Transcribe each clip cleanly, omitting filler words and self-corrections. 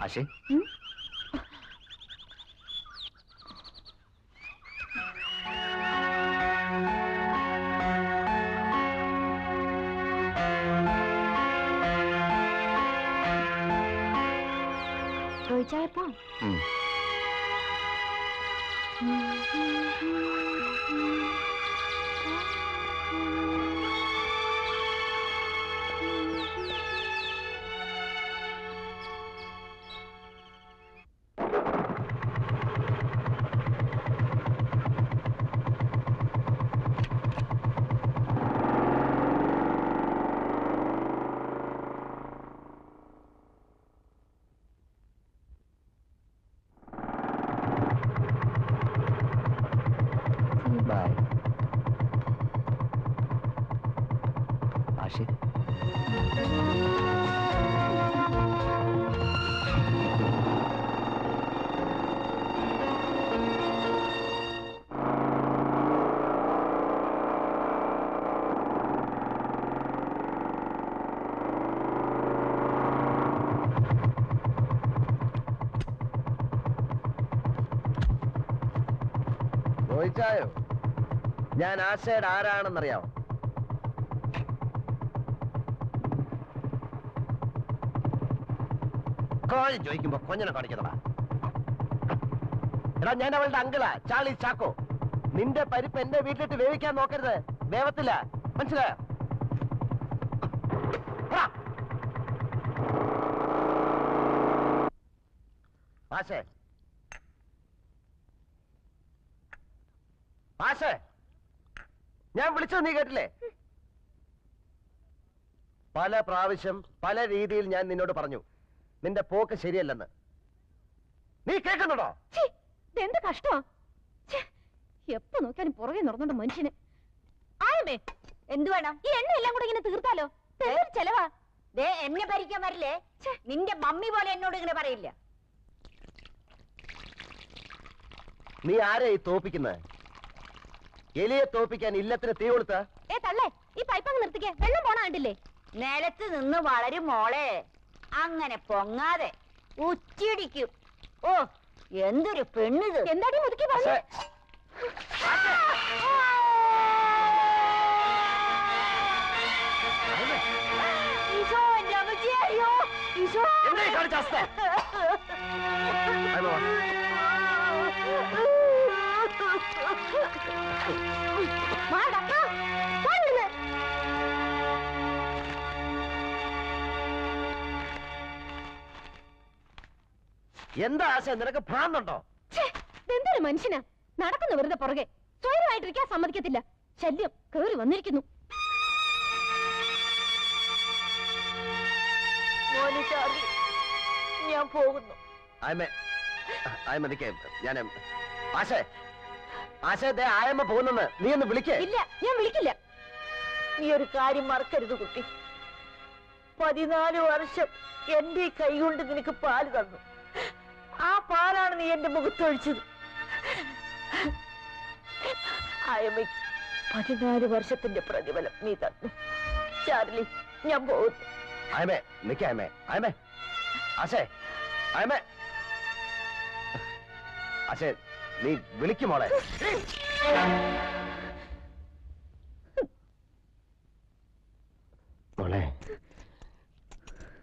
ആശേ, ചോദിച്ചായപ്പോ ആശേ, ചോദിച്ചായോ ഞാൻ ആശയുടെ ആരാണെന്നറിയാമോ? കോഴി ചോദിക്കുമ്പോ കൊഞ്ഞനെ കാണിക്കുന്നതാ. എടാ, ഞാൻ അവളുടെ അങ്കിളാ, ചാർലി ചാക്കോ. നിന്റെ പരിപ്പ് എന്റെ വീട്ടിലിട്ട് വേവിക്കാൻ നോക്കരുത്, വേവത്തില്ല, മനസ്സിലായോ? ആശേ, ആശേ, ഞാൻ വിളിച്ചത് നീ കേട്ടില്ലേ? പല പ്രാവശ്യം പല രീതിയിൽ ഞാൻ നിന്നോട് പറഞ്ഞു നിന്റെ പോക്ക് ശരിയല്ലെന്ന്. നീ കേൾക്കുന്നുണ്ടോ? എന്ത് കഷ്ടമാ! എപ്പോ നോക്കിയാലും പുറകെ നടന്നോണ്ട് മനുഷ്യന്. ആയമേ, എന്ത് വേണം? ഈ എണ്ണ എല്ലാം കൂടെ ഇങ്ങനെ തീർത്താലോ? ചെലവാ. എന്നെ ഭരിക്കാൻ വരില്ലേ? നിന്റെ മമ്മി പോലെ എന്നോട് ഇങ്ങനെ പറയില്ല. നീ ആരെയാ ഈ തോപ്പിക്കുന്നത്? എലിയെ തോപ്പിക്കാൻ ഇല്ലത്തിന് തീ കൊടുത്ത? തള്ളേ, ഈ പൈപ്പങ്ങ് നിർത്തിക്കേ, വെള്ളം പോണ കണ്ടില്ലേ? നിലത്ത് നിന്ന് വളരും മോളെ, അങ്ങനെ പൊങ്ങാതെ ഉച്ചിടിക്കും. ഓ, എന്തൊരു പെണ്ണിത്! എന്താടി മുതുക്കി പറഞ്ഞു? ഈശോ, എന്റെ അമ്മച്ചി, അയ്യോ ഈശോ! എന്താ ആശ, നിനക്ക് ഭ്രാന്തുണ്ടോ? എന്തൊരു മനുഷ്യനാ! നടക്കുന്ന വെറുതെ പുറകെ, സ്വയമായിട്ടിരിക്കാൻ സമ്മതിക്കത്തില്ല. ശല്യം കേറി വന്നിരിക്കുന്നു. ഞാൻ പോകുന്നു. ഞാൻ ആശേ, ആശേ, ആയമ്മ പോകുന്നെന്ന് നീ ഒന്ന് വിളിക്കേ. ഇല്ല, ഞാൻ വിളിക്കില്ല. നീ ഒരു കാര്യം മറക്കരുത് കുട്ടി. 14 വർഷം എന്റെ കൈ കൊണ്ട് നിനക്ക് പാല് തന്നു. ആ പാലാണ് നീ എന്റെ മുഖത്തൊഴിച്ചത്. ആയമ്മയ്ക്ക് 14 വർഷത്തിന്റെ പ്രതിഫലം നീ തന്നു. ചാർലി, ഞാൻ പോകുന്നു. ആയമേ, നിക്ക ആയമേ, ആയമേ, ആശേ, ആയമേ, ആശേ, നീ വിളിക്കുമോളെ. മോളെ,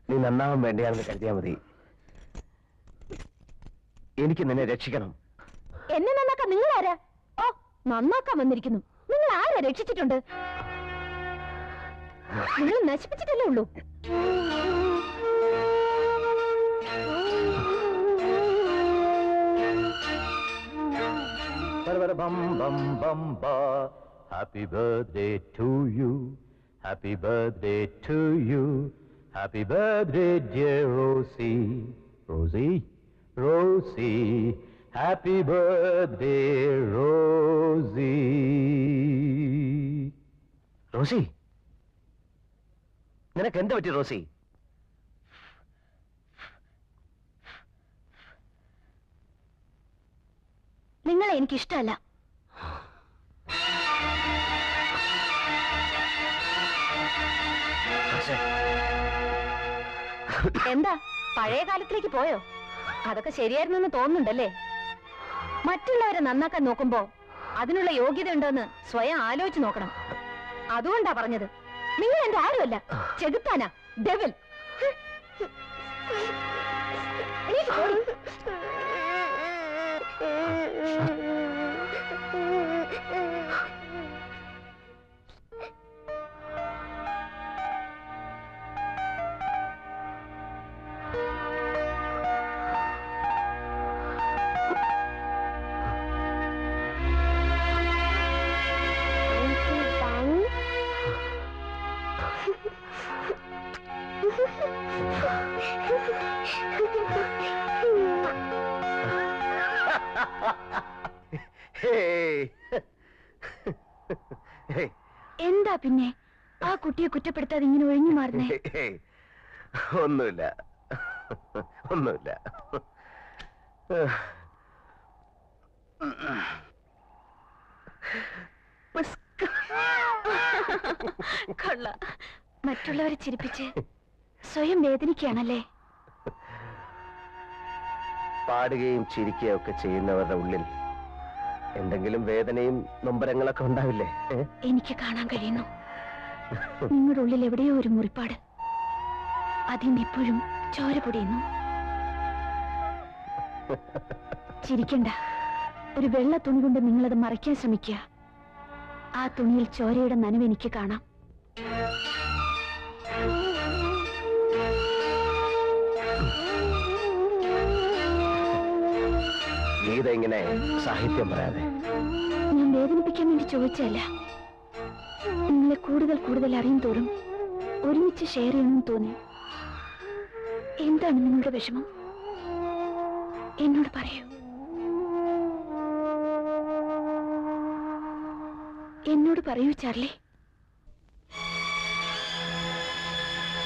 നീ നന്നാവാൻ വേണ്ടിയാണെന്ന് കരുതിയാ മതി. എനിക്ക് നിന്നെ രക്ഷിക്കണം. എന്നെ നന്നാക്കാൻ നിങ്ങൾ ആരാ? ഓ, നന്നാക്കാൻ വന്നിരിക്കുന്നു. നിങ്ങൾ ആരാ രക്ഷിച്ചിട്ടുണ്ട്? നിങ്ങൾ നശിപ്പിച്ചിട്ടല്ലേ ഉള്ളൂ. bum bum bum ba. Happy birthday to you. Happy birthday to you. Happy birthday, dear Rosie. Rosie, Rosie. Happy birthday, Rosie. Rosie, നിനക്ക് എന്ത് പറ്റി റോസി? നിങ്ങളെ എനിക്കിഷ്ടമല്ല. എന്താ പഴയ കാലത്തിലേക്ക് പോയോ? അതൊക്കെ ശരിയായിരുന്നെന്ന് തോന്നുന്നുണ്ടല്ലേ? മറ്റുള്ളവരെ നന്നാക്കാൻ നോക്കുമ്പോ അതിനുള്ള യോഗ്യത ഉണ്ടോന്ന് സ്വയം ആലോചിച്ച് നോക്കണം. അതുകൊണ്ടാ പറഞ്ഞത്. നിങ്ങൾ എന്റെ ആരുമല്ല, ചെകുത്താനാ, ഡെവിൽ. എന്താ പിന്നെ ആ കുട്ടിയെ കുറ്റപ്പെടുത്താതെ ഇങ്ങനെ ഒഴിഞ്ഞു മാറുന്നേ? ഒന്നുമില്ല, ഒന്നുമില്ല. കൊള്ള, മറ്റുള്ളവരെ ചിരിപ്പിച്ച് സ്വയം വേദനിക്കുകയാണല്ലേ? പാടുകയും ചിരിക്കുകയും ഒക്കെ ചെയ്യുന്നവരുടെ ഉള്ളിൽ എന്തെങ്കിലും വേദനയും നൊമ്പരങ്ങളൊക്കെ ഉണ്ടാവില്ലേ? എനിക്ക് കാണാൻ കഴിയുന്നു. നിങ്ങളുടെ ഉള്ളിൽ എവിടെയോ ഒരു മുറിപ്പാട്, അതിന് ഇപ്പോഴും ചോര പൊടിയുന്നു. ചിരിക്കണ്ട. ഒരു വെള്ള തുണി കൊണ്ട് നിങ്ങളത് മറയ്ക്കാൻ ശ്രമിക്കുക. ആ തുണിയിൽ ചോരയുടെ നനവ് എനിക്ക് കാണാം. ഗീത ഇങ്ങനെ സാഹിത്യം പറയാതെ. ഞാൻ വേദനിപ്പിക്കാൻ വേണ്ടി ചോദിച്ചല്ല. നിങ്ങളെ കൂടുതൽ കൂടുതൽ അറിയും തോറും ഒരുമിച്ച് ഷെയർ ചെയ്യണമെന്ന് തോന്നി. എന്താണ് നിങ്ങളുടെ വിഷമം? എന്നോട് പറയൂ. എന്നോട് പറയൂ ചാർലി.